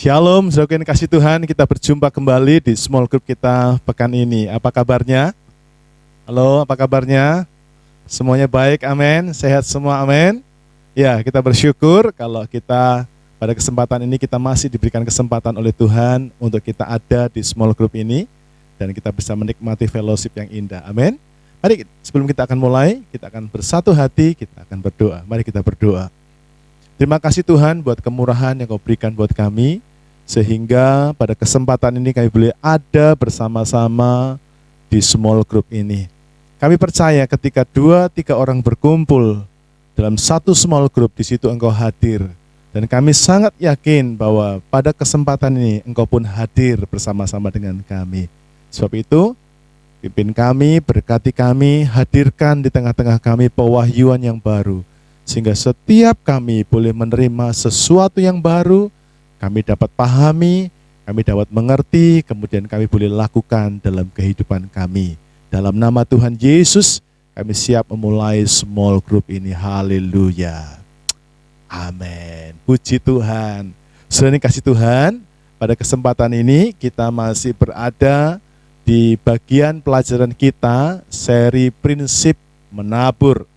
Shalom, saudara yang kasih Tuhan, kita berjumpa kembali di small group kita pekan ini. Apa kabarnya? Halo, apa kabarnya? Semuanya baik, amin. Sehat semua, amin. Ya, kita bersyukur kalau kita pada kesempatan ini kita masih diberikan kesempatan oleh Tuhan untuk kita ada di small group ini dan kita bisa menikmati fellowship yang indah, amin. Mari sebelum kita akan mulai, kita akan bersatu hati, kita akan berdoa. Mari kita berdoa. Terima kasih Tuhan buat kemurahan yang Kau berikan buat kami, sehingga pada kesempatan ini kami boleh ada bersama-sama di small group ini. Kami percaya ketika 2-3 orang berkumpul dalam satu small group, di situ Engkau hadir. Dan kami sangat yakin bahwa pada kesempatan ini Engkau pun hadir bersama-sama dengan kami. Sebab itu, pimpin kami, berkati kami, hadirkan di tengah-tengah kami pewahyuan yang baru. Sehingga setiap kami boleh menerima sesuatu yang baru, kami dapat pahami, kami dapat mengerti, kemudian kami boleh lakukan dalam kehidupan kami. Dalam nama Tuhan Yesus, kami siap memulai small group ini. Haleluya. Amin. Puji Tuhan. Saudara yang kasih Tuhan, pada kesempatan ini kita masih berada di bagian pelajaran kita, seri prinsip menabur.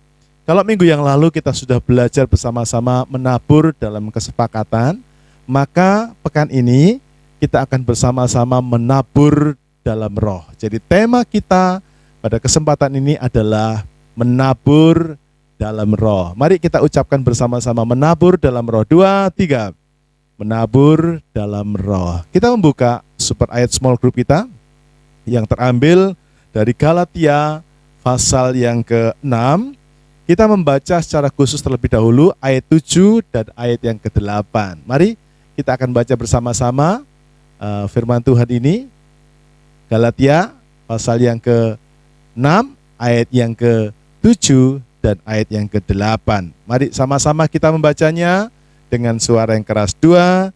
Kalau minggu yang lalu kita sudah belajar bersama-sama menabur dalam kesepakatan, maka pekan ini kita akan bersama-sama menabur dalam roh. Jadi tema kita pada kesempatan ini adalah menabur dalam roh. Mari kita ucapkan bersama-sama menabur dalam roh. 2, 3. Menabur dalam roh. Kita membuka super ayat small group kita yang terambil dari Galatia pasal yang ke-6. Kita membaca secara khusus terlebih dahulu ayat 7 dan ayat yang ke-8. Mari kita akan baca bersama-sama firman Tuhan ini. Galatia pasal yang ke-6, ayat yang ke-7 dan ayat yang ke-8. Mari sama-sama kita membacanya dengan suara yang keras. 2,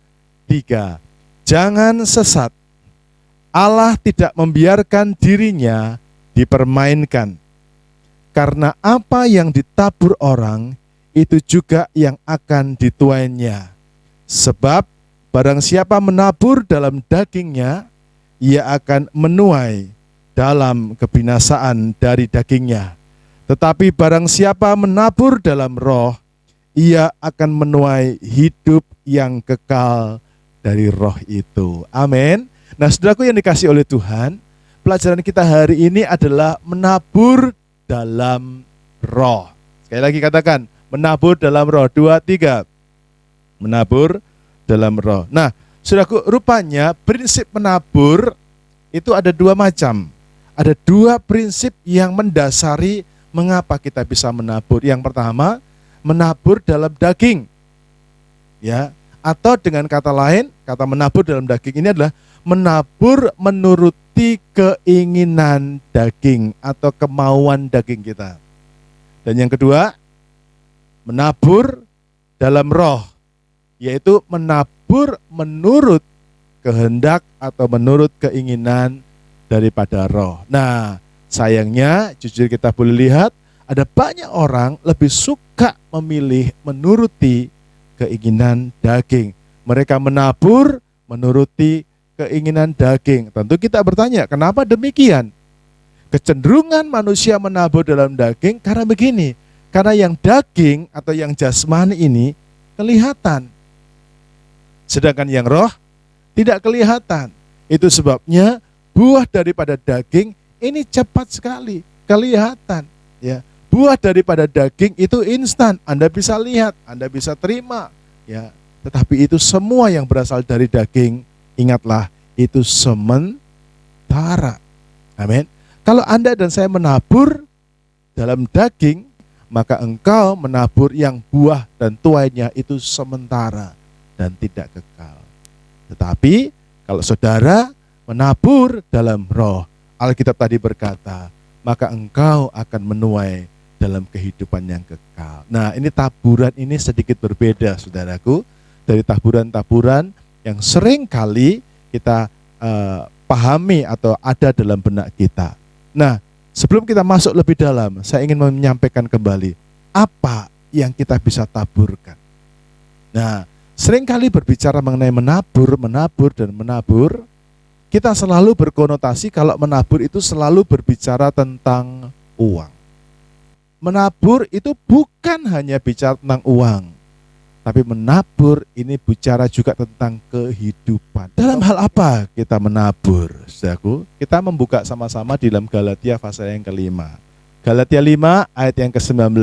3. Jangan sesat. Allah tidak membiarkan dirinya dipermainkan. Karena apa yang ditabur orang, itu juga yang akan dituainya. Sebab barang siapa menabur dalam dagingnya, ia akan menuai dalam kebinasaan dari dagingnya. Tetapi barang siapa menabur dalam roh, ia akan menuai hidup yang kekal dari roh itu. Amin. Nah, saudaraku yang dikasih oleh Tuhan, pelajaran kita hari ini adalah menabur dalam roh. Sekali lagi katakan, menabur dalam roh. 2, 3. Menabur dalam roh. Nah, saudaraku, rupanya prinsip menabur itu ada 2 macam. Ada 2 prinsip yang mendasari mengapa kita bisa menabur. Yang pertama, menabur dalam daging. Ya, atau dengan kata lain, kata menabur dalam daging ini adalah menabur menuruti keinginan daging atau kemauan daging kita. Dan yang kedua, menabur dalam roh, yaitu menabur menurut kehendak atau menurut keinginan daripada roh. Nah, sayangnya jujur kita boleh lihat ada banyak orang lebih suka memilih menuruti keinginan daging. Mereka menabur menuruti keinginan daging. Tentu kita bertanya, kenapa demikian? Kecenderungan manusia menabur dalam daging karena begini, karena yang daging atau yang jasmani ini kelihatan. Sedangkan yang roh tidak kelihatan. Itu sebabnya buah daripada daging ini cepat sekali kelihatan. Ya, buah daripada daging itu instan. Anda bisa lihat, Anda bisa terima. Ya, tetapi itu semua yang berasal dari daging, ingatlah, itu sementara. Amin. Kalau Anda dan saya menabur dalam daging, maka engkau menabur yang buah dan tuainya itu sementara dan tidak kekal. Tetapi kalau saudara menabur dalam roh, Alkitab tadi berkata, maka engkau akan menuai dalam kehidupan yang kekal. Nah, ini taburan ini sedikit berbeda, saudaraku, dari taburan-taburan yang sering kali kita pahami atau ada dalam benak kita. Nah, sebelum kita masuk lebih dalam, saya ingin menyampaikan kembali apa yang kita bisa taburkan. Nah, Seringkali berbicara mengenai menabur, dan menabur, kita selalu berkonotasi kalau menabur itu selalu berbicara tentang uang. Menabur itu bukan hanya bicara tentang uang, tapi menabur ini bicara juga tentang kehidupan. Dalam hal apa kita menabur, saudaraku? Kita membuka sama-sama di dalam Galatia pasal yang kelima. Galatia 5 ayat yang ke-19.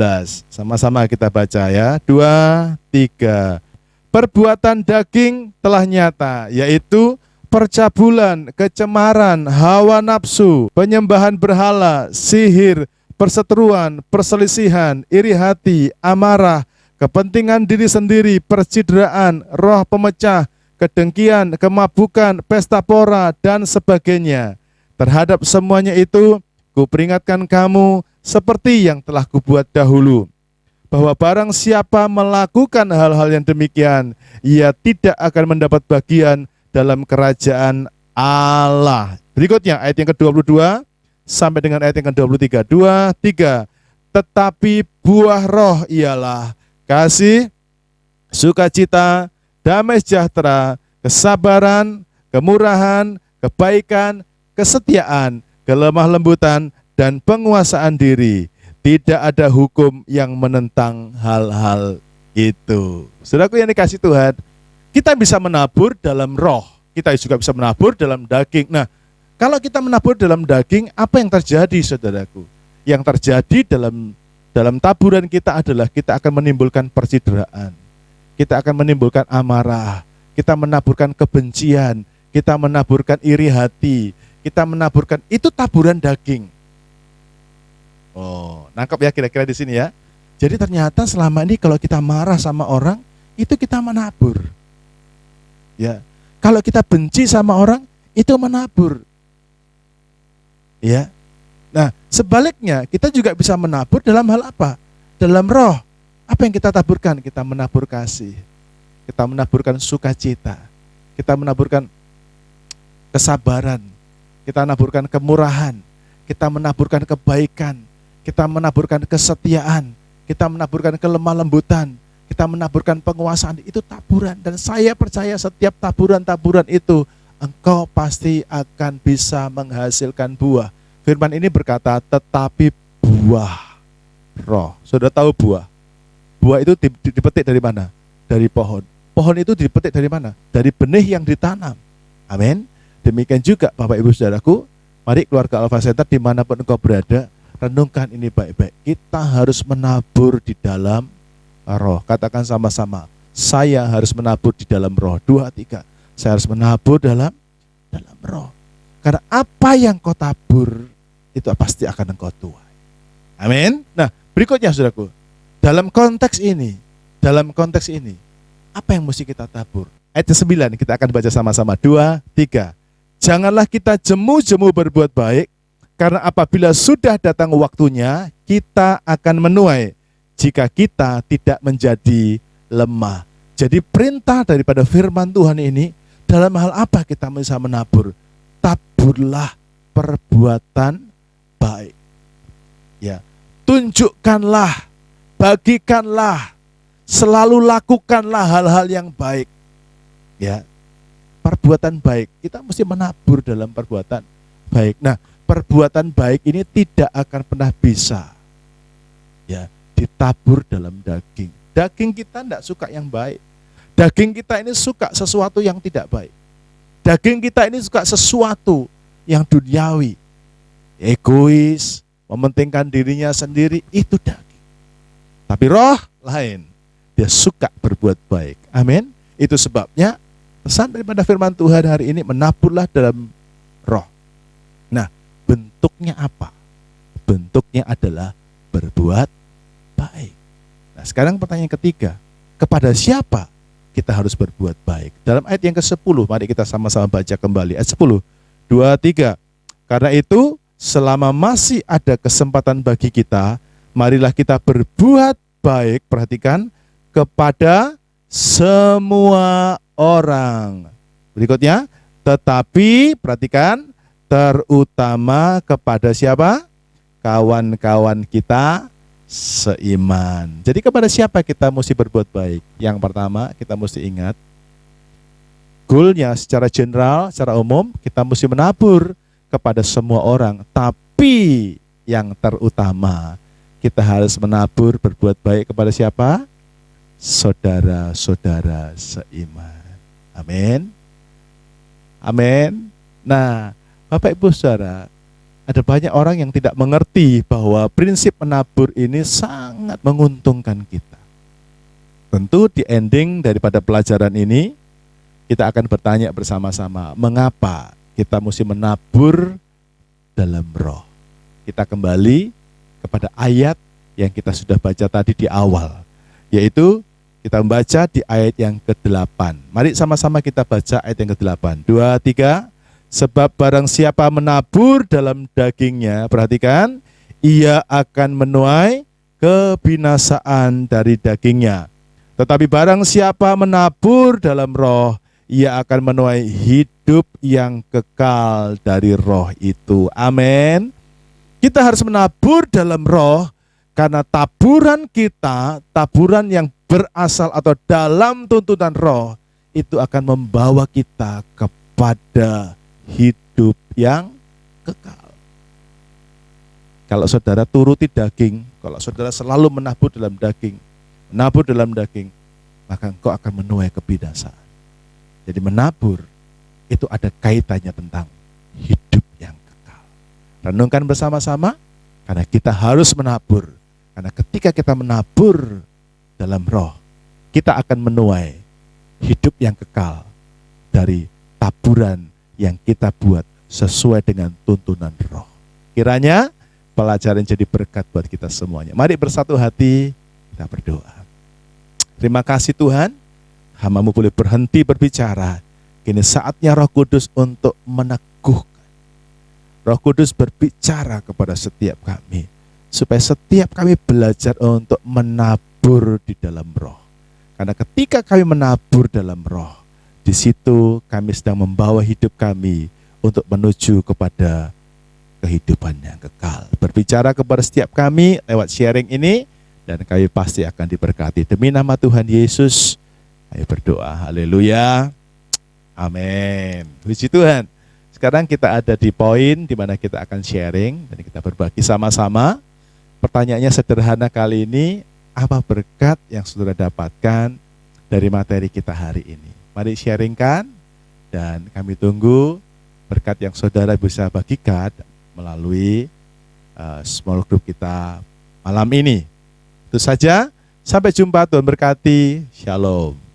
Sama-sama kita baca ya. 2, 3. Perbuatan daging telah nyata, yaitu percabulan, kecemaran, hawa nafsu, penyembahan berhala, sihir, perseteruan, perselisihan, iri hati, amarah, kepentingan diri sendiri, percideraan, roh pemecah, kedengkian, kemabukan, pesta pora, dan sebagainya. Terhadap semuanya itu, kuperingatkan kamu seperti yang telah kubuat dahulu, bahwa barang siapa melakukan hal-hal yang demikian, ia tidak akan mendapat bagian dalam kerajaan Allah. Berikutnya ayat yang ke-22 sampai dengan ayat yang ke-23. 2, 3. Tetapi buah roh ialah kasih, sukacita, damai sejahtera, kesabaran, kemurahan, kebaikan, kesetiaan, kelemah lembutan, dan penguasaan diri. Tidak ada hukum yang menentang hal-hal itu. Saudaraku yang dikasih Tuhan, kita bisa menabur dalam roh, kita juga bisa menabur dalam daging. Nah, kalau kita menabur dalam daging, apa yang terjadi, saudaraku? Yang terjadi dalam taburan kita adalah kita akan menimbulkan percideraan, kita akan menimbulkan amarah, kita menaburkan kebencian, kita menaburkan iri hati, kita menaburkan, itu taburan daging. Oh, nangkep ya kira-kira di sini ya. Jadi ternyata selama ini kalau kita marah sama orang, itu kita menabur. Ya, kalau kita benci sama orang, itu menabur. Ya. Nah, sebaliknya kita juga bisa menabur dalam hal apa? Dalam roh. Apa yang kita taburkan? Kita menabur kasih. Kita menaburkan sukacita. Kita menaburkan kesabaran. Kita menaburkan kemurahan. Kita menaburkan kebaikan. Kita menaburkan kesetiaan, kita menaburkan kelemah lembutan, kita menaburkan penguasaan, itu taburan. Dan saya percaya setiap taburan-taburan itu, engkau pasti akan bisa menghasilkan buah. Firman ini berkata, tetapi buah roh. Sudah tahu buah? Buah itu dipetik dari mana? Dari pohon. Pohon itu dipetik dari mana? Dari benih yang ditanam. Amin. Demikian juga Bapak Ibu Saudaraku, mari keluarga Alpha Center dimanapun engkau berada, renungkan ini baik-baik. Kita harus menabur di dalam roh. Katakan sama-sama, saya harus menabur di dalam roh. 2, 3. Saya harus menabur dalam roh. Karena apa yang kau tabur, itu pasti akan engkau tuai. Amin. Nah, berikutnya saudaraku, dalam konteks ini, apa yang mesti kita tabur? Ayat 9 kita akan baca sama-sama. 2, 3. Janganlah kita jemu-jemu berbuat baik, karena apabila sudah datang waktunya, kita akan menuai jika kita tidak menjadi lemah. Jadi perintah daripada firman Tuhan ini, dalam hal apa kita bisa menabur? Taburlah perbuatan baik. Ya, tunjukkanlah, bagikanlah, selalu lakukanlah hal-hal yang baik. Ya, perbuatan baik. Kita mesti menabur dalam perbuatan baik. Nah, perbuatan baik ini tidak akan pernah bisa ya ditabur dalam daging. Daging kita tidak suka yang baik. Daging kita ini suka sesuatu yang tidak baik. Daging kita ini suka sesuatu yang duniawi, egois, mementingkan dirinya sendiri, itu daging. Tapi roh lain, dia suka berbuat baik. Amin. Itu sebabnya pesan daripada firman Tuhan hari ini, menaburlah dalam roh. Nah, bentuknya apa? Bentuknya adalah berbuat baik. Nah, sekarang pertanyaan ketiga, kepada siapa kita harus berbuat baik? Dalam ayat yang ke-10, mari kita sama-sama baca kembali. Ayat 10, 2, 3. Karena itu, selama masih ada kesempatan bagi kita, marilah kita berbuat baik, perhatikan, kepada semua orang. Berikutnya, tetapi, perhatikan, terutama kepada siapa? Kawan-kawan kita seiman. Jadi kepada siapa kita mesti berbuat baik? Yang pertama, kita mesti ingat goalnya secara general, secara umum, kita mesti menabur kepada semua orang. Tapi yang terutama, kita harus menabur berbuat baik kepada siapa? Saudara-saudara seiman. Amin. Amin. Nah, Bapak Ibu Saudara, ada banyak orang yang tidak mengerti bahwa prinsip menabur ini sangat menguntungkan kita. Tentu di ending daripada pelajaran ini, kita akan bertanya bersama-sama, mengapa kita mesti menabur dalam roh? Kita kembali kepada ayat yang kita sudah baca tadi di awal, yaitu kita membaca di ayat yang ke-8. Mari sama-sama kita baca ayat yang ke-8. 2, 3. Sebab barang siapa menabur dalam dagingnya, perhatikan, ia akan menuai kebinasaan dari dagingnya. Tetapi barang siapa menabur dalam roh, ia akan menuai hidup yang kekal dari roh itu. Amin. Kita harus menabur dalam roh, karena taburan kita, taburan yang berasal atau dalam tuntunan roh, itu akan membawa kita kepada hidup yang kekal. Kalau saudara turuti daging, kalau saudara selalu menabur dalam daging, maka engkau akan menuai kebinasaan. Jadi menabur itu ada kaitannya tentang hidup yang kekal. Renungkan bersama-sama, karena kita harus menabur. Karena ketika kita menabur dalam roh, kita akan menuai hidup yang kekal dari taburan yang kita buat sesuai dengan tuntunan roh. Kiranya pelajaran jadi berkat buat kita semuanya. Mari bersatu hati kita berdoa. Terima kasih Tuhan, hamba-Mu boleh berhenti berbicara. Kini saatnya Roh Kudus untuk meneguhkan. Roh Kudus berbicara kepada setiap kami, supaya setiap kami belajar untuk menabur di dalam roh. Karena ketika kami menabur dalam roh, di situ kami sedang membawa hidup kami untuk menuju kepada kehidupan yang kekal. Berbicara kepada setiap kami lewat sharing ini, dan kami pasti akan diberkati. Demi nama Tuhan Yesus, ayo berdoa. Haleluya. Amin. Puji Tuhan. Sekarang kita ada di poin di mana kita akan sharing dan kita berbagi sama-sama. Pertanyaannya sederhana kali ini, apa berkat yang saudara dapatkan dari materi kita hari ini? Mari sharingkan, dan kami tunggu berkat yang saudara bisa bagikan melalui small group kita malam ini. Itu saja, sampai jumpa, Tuhan berkati, shalom.